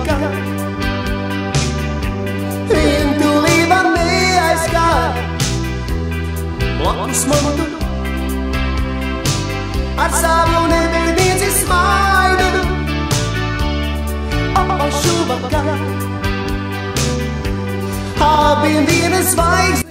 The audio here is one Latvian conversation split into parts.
vakar. Vientulība neaizskār, blakus man tu ar savu nebērnīci smaidu. Apašu vakar, abiem vienas zvaigznes.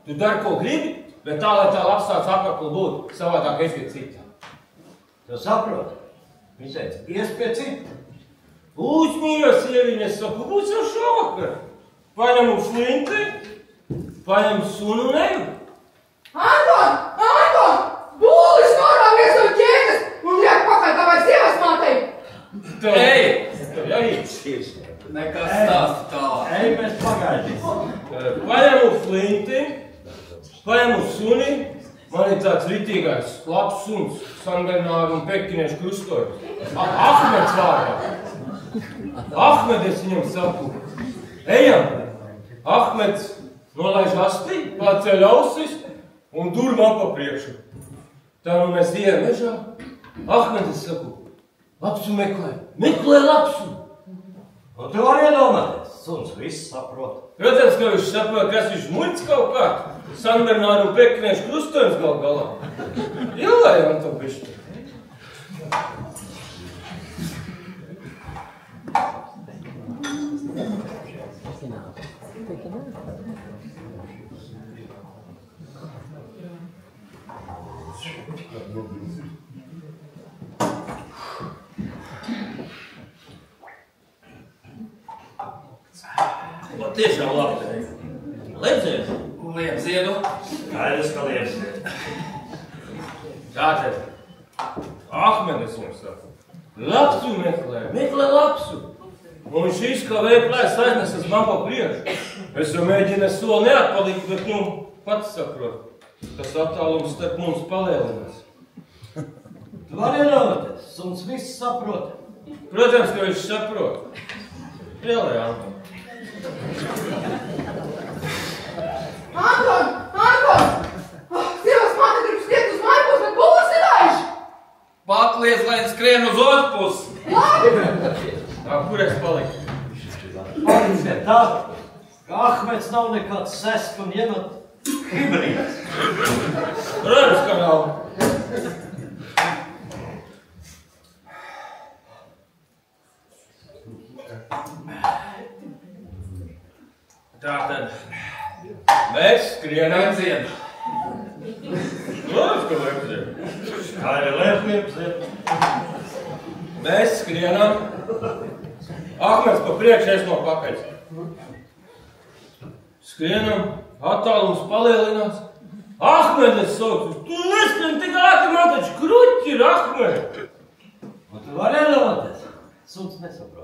Tu dari, ko gribi, bet tā, lai tā lapsāts apakli būtu, savādāk es pie cita. Tu saproti? Viņš teica, ies pie cita. Uzmīļo sieviņa, es saku, būs jau šovakar. Paņemu šlinti, paņemu sunu neju. Anton! Būlis norāvies no ķēdes un liek pakaļ tavai sievas mātei! Ej! Tev jāīcies. Nekas stāstu tālāk. Ej, mēs pagaidīsim. Paņemu flinti, paņemu suni. Man ir tāds ritīgais, labs suns, Sanbernāru un Pekiniešu krustojums. Ahmeds vārdā. Ahmed, es viņam saku. Ejam! Ahmets nolaiž astī, paceļ ausis un dur man pa priekšu. Tā nu mēs ejam mežā. Ahmetis saku, lapsu meklē. Meklē lapsu! Un tu vari iedomāties, suns viss saprot. Protams, ka viņš saprot, kas viņš muļķis kaut kā. Sanbernāru un pekiniešu krustojums gal galā. Ielējām to bišķi. Tiešām labi. Liepzied? Liepziedu. Skaidrs, ka liepzied. Tātad, Ahmedes jums saka, lapsu meklē, meklē lapsu. Un šis, kā vēplēs aiznesas man pa priekšu. Es jau mēģinu soli neatpalikt, bet pats saprot, tas attālums starp mums palielinās. Tu vari iedomāties, suns viss saprot. Protams, ka viņš saprot. Ielējām. Anton! Sievas māte grib skriet uz māju pusi, bet būs nedaiž! Pakliedz, lai skrien uz otru pusi. Labi! Kur es paliku? Palīdziet tā, ka Ahmets nav nekāds sesk un iemet hibrīds. Protams, ka nav. Tātad, mēs skrienam. Liepziedu. Protams, ka liepzied. Kā ir liepzied? Mēs skrienam. Ahmets pa priekšu, es no pakaļ. Skrienam, attālums palielinās. Ahmedes sauc, tu neskrien tik ātri, man taču kruķi ir Ahmedi. Un tu vari iedomāties, suns nesaprot.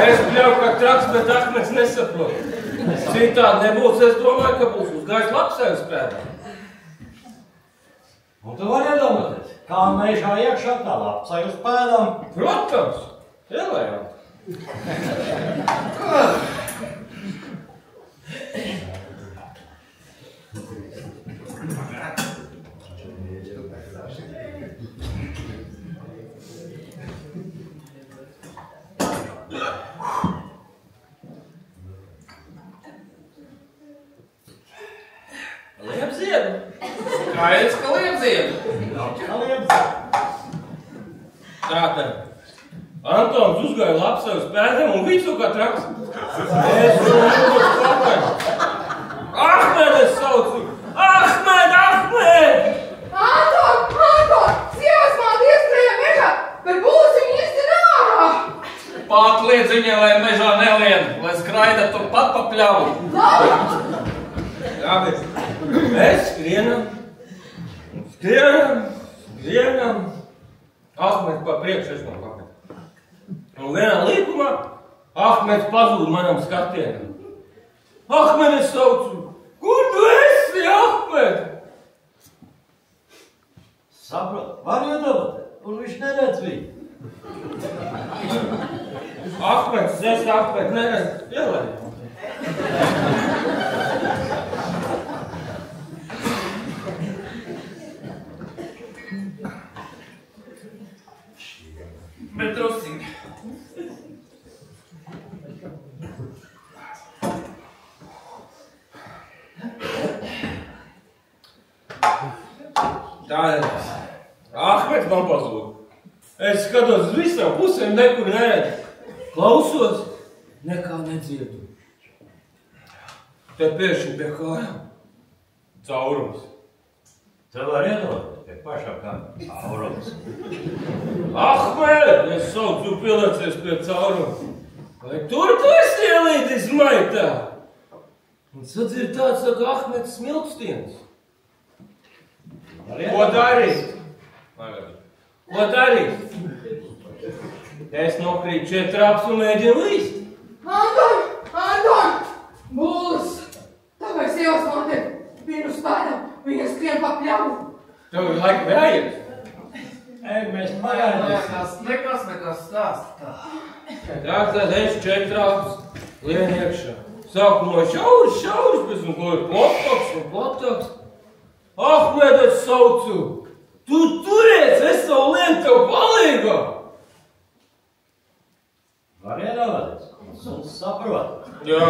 Es pļauju, ka traks, bet Ahmeds nesaprot. Citādi nebūs, es domāju, ka būs uzgājis lapsēvis pēdā. Un tu vari iedomāties, kā mežā iekšā tā lapsai uz pēdām. Protams, ielējām. Liepziedu. Skaidrs, ka liepziedu. Kā liepzied? Tātad, Antons uzgāja lapsai uz pēdām un visu kā traks. Es uz pakaļ. Ahmedes saucu! Ahmed! Anton! Sievas māte ieskrēja mežā, bet būsim īsti nārā! Pakliedz viņai, lai mežā nelien, lai skraida turpat pa pļauju. Labi! Labi, mēs skrienam. Ahmeds pa priekšu, es no pakaļ. Un vienā līkumā Ahmeds pazūd manam skatienam. Ahmedes saucu! Kur tu esi, Ahmed? Saprot, var iedomāties, un viņš neredz viņu. Ahmeds, es Ahmed neredz, ielējām. Bet drusciņ. Tā ir. Ahmeds man pazūd. Es skatos uz visām pusēm, nekur neredzu. Klausos, nekā nedzirdu. Te pēkšņi pie kājām. Caurums. Tu vari iedomāties, pie pašā kā caurums. Ahmed, es saucu pieliecies pie cauruma. Vai tur tu esi ielīdis maitā? Un sadzird tāds, saka, Ahmeds smilkstiens. Ko darīt? Ko darīt? Es nokrītu četrāps un mēģinu līst. Anton! Būs! Tāpēc sievas māte vienu spēdam, viņa skrien pa pļauju. Tev ir laika vējies. Ej, mēs pagaidām. nekas stāst tā. Tad es 4 lien iekšā. Sākumā šauris, pēc un ko ir platāks. Ahmed, es saucu! Tu turies, es savu lienu tev palīgā! Var iedāvāties, suns saprot. Jā,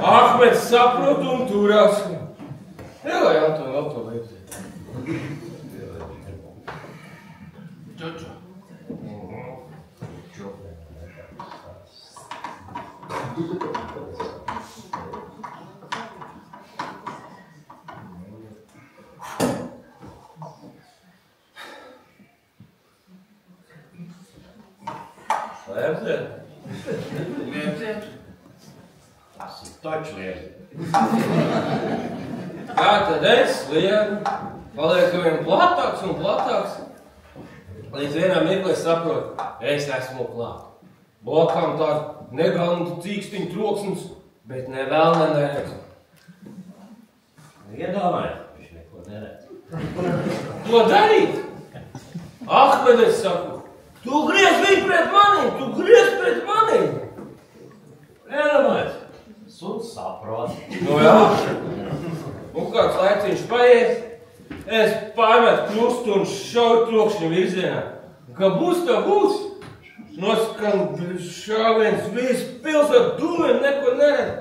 Ahmeds saprot un turās. Jā, Antoni, vēl to vajadzēja. Čočo. Lieciet. Tas ir taču liezi. Jā, tad es lienu, palieku vien platāks. Līdz vienam mirkli es saprotu, es esmu klāt. Blokām tādu negantu cīkstiņu troksnis, bet ne vēl neredzu. Iedomājies, viņš neko neredz. Ko darīt? Ahmed, es saku, tu griez viņu pret maniem! Iedomājies, suns saprot. Nu jā, un kāds laiciņš paies, es pārmetu krustu un šauju trokšņu virzienā. Kā būs, tā būs. Noskan šāviens, viss pilsēt dūmiem, neko neredz.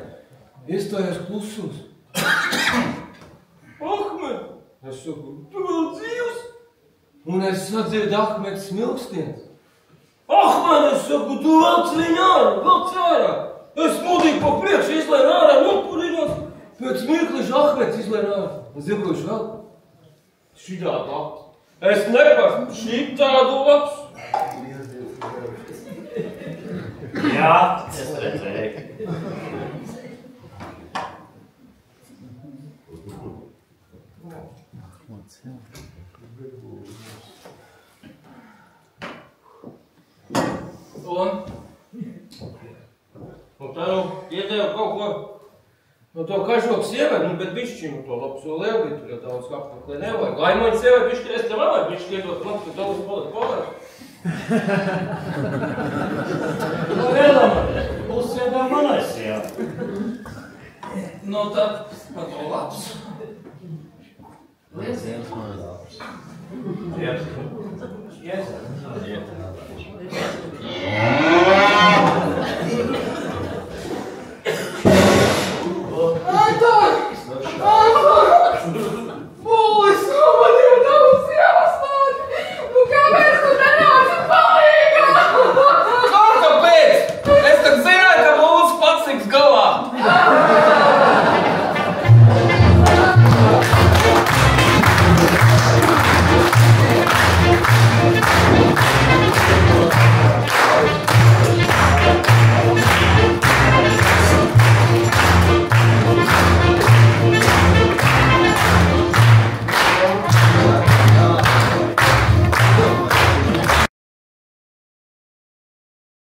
Iestājās klusums. Ahmed, es saku, tu vēl dzīvs? Un es sadzirdu Ahmed smilkstiens. Ahmed, es saku, tu velc viņu ārā. Es smudīgi pa priekšu izlēju ārā, nopurinos. Pēc mirkliša Ahmeds izlēju ārā. Un zibluši vēl. Šitādu labs. Es nepastu šitādu labs. Jā, es redzēju. Un tā iedēju kaut ko no to kažoku sievēm, bet bišķi to lapso lielu, tur jau daudz apmeklē nevajag. Laimoņu sievē bišķi, es tev vēl bišķi iedot man, ka daudz paliek. Nu, iedomājies, būs iedod manai sievai. Nu tad, man to labs. Lieciet. Iet.